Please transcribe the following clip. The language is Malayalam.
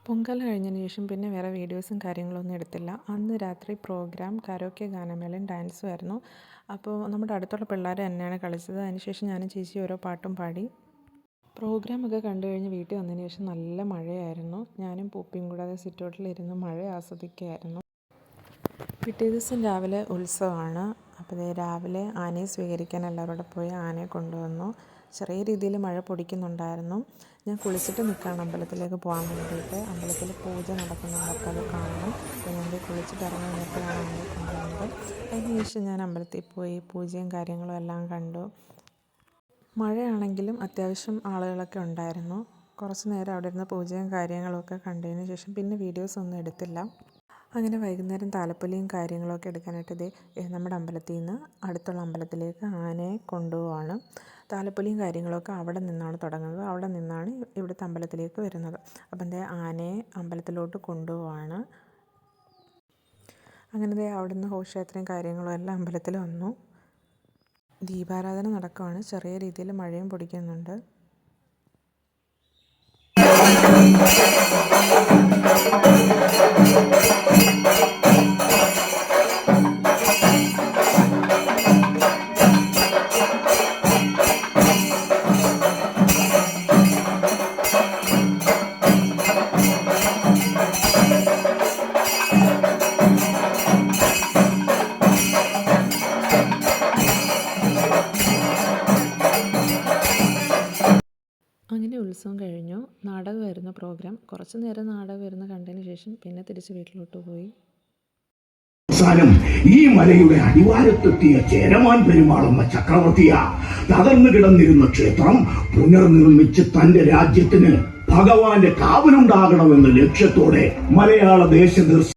പൊങ്കൽ കഴിഞ്ഞതിന് ശേഷം പിന്നെ വേറെ വീഡിയോസും കാര്യങ്ങളൊന്നും എടുത്തില്ല. അന്ന് രാത്രി പ്രോഗ്രാം കരോക്കെ ഗാനമേളയും ഡാൻസും ആയിരുന്നു. അപ്പോൾ നമ്മുടെ അടുത്തുള്ള പിള്ളേർ തന്നെയാണ് കളിച്ചത്. അതിനുശേഷം ഞാനും ചേച്ചി ഓരോ പാട്ടും പാടി. പ്രോഗ്രാമൊക്കെ കണ്ടു കഴിഞ്ഞ് വീട്ടിൽ വന്നതിന് ശേഷം നല്ല മഴയായിരുന്നു. ഞാനും പൂപ്പിയും കൂടാതെ സിറ്റൗട്ടിലിരുന്ന് മഴ ആസ്വദിക്കുകയായിരുന്നു. പിറ്റേ ദിവസം രാവിലെ ഉത്സവമാണ്. അപ്പോൾ രാവിലെ ആനയെ സ്വീകരിക്കാൻ എല്ലാവരോടും പോയി ആനയെ കൊണ്ടുവന്നു. ചെറിയ രീതിയിൽ മഴ പൊടിക്കുന്നുണ്ടായിരുന്നു. ഞാൻ കുളിച്ചിട്ട് നിൽക്കുകയാണ് അമ്പലത്തിലേക്ക് പോകാൻ വേണ്ടിയിട്ട്. അമ്പലത്തിൽ പൂജ നടക്കുന്നുണ്ട്, അപ്പോൾ അത് കാണണം. അപ്പോൾ ഞാൻ കുളിച്ചിട്ട് ഇറങ്ങി വന്നപ്പോഴാണ് ആനയെ കൊണ്ടുവന്നത്. അതിനുശേഷം ഞാൻ അമ്പലത്തിൽ പോയി പൂജയും കാര്യങ്ങളും എല്ലാം കണ്ടു. മഴയാണെങ്കിലും അത്യാവശ്യം ആളുകളൊക്കെ ഉണ്ടായിരുന്നു. കുറച്ച് നേരം അവിടെ ഇരുന്ന് പൂജയും കാര്യങ്ങളൊക്കെ കണ്ടതിന് ശേഷം പിന്നെ വീഡിയോസ് ഒന്നും എടുത്തില്ല. അങ്ങനെ വൈകുന്നേരം താലപ്പൊലിയും കാര്യങ്ങളൊക്കെ എടുക്കാനായിട്ട് നമ്മുടെ അമ്പലത്തിൽ നിന്ന് അടുത്തുള്ള അമ്പലത്തിലേക്ക് ആനയെ കൊണ്ടുപോവാണ്. താലപ്പൊലിയും കാര്യങ്ങളൊക്കെ അവിടെ നിന്നാണ് തുടങ്ങുന്നത്. അവിടെ നിന്നാണ് ഇവിടുത്തെ അമ്പലത്തിലേക്ക് വരുന്നത്. അപ്പം ആനയെ അമ്പലത്തിലോട്ട് കൊണ്ടുപോവാണ്. അങ്ങനെ അവിടെ നിന്ന് ഘോഷയാത്രയും കാര്യങ്ങളും എല്ലാം അമ്പലത്തിൽ വന്നു. ദീപാരാധന നടക്കുകയാണ്. ചെറിയ രീതിയിൽ മഴയും പൊടിക്കുന്നുണ്ട്. അങ്ങനെ ഉത്സവം കഴിഞ്ഞു. നാടകമായിരുന്നു പ്രോഗ്രാം. കുറച്ച് നേരം നാടകമായിരുന്നു കണ്ടതിന് ശേഷം പിന്നെ തിരിച്ച് വീട്ടിലോട്ട് പോയി. അവസാനം ഈ മലയുടെ അടിവാരത്തെത്തിയ ചേരമാൻ പെരുമാളെന്ന ചക്രവർത്തിയ തകർന്നു കിടന്നിരുന്ന ക്ഷേത്രം പുനർനിർമ്മിച്ച് തന്റെ രാജ്യത്തിന് ഭഗവാന്റെ കാവലുണ്ടാകണമെന്ന ലക്ഷ്യത്തോടെ മലയാള ദേശ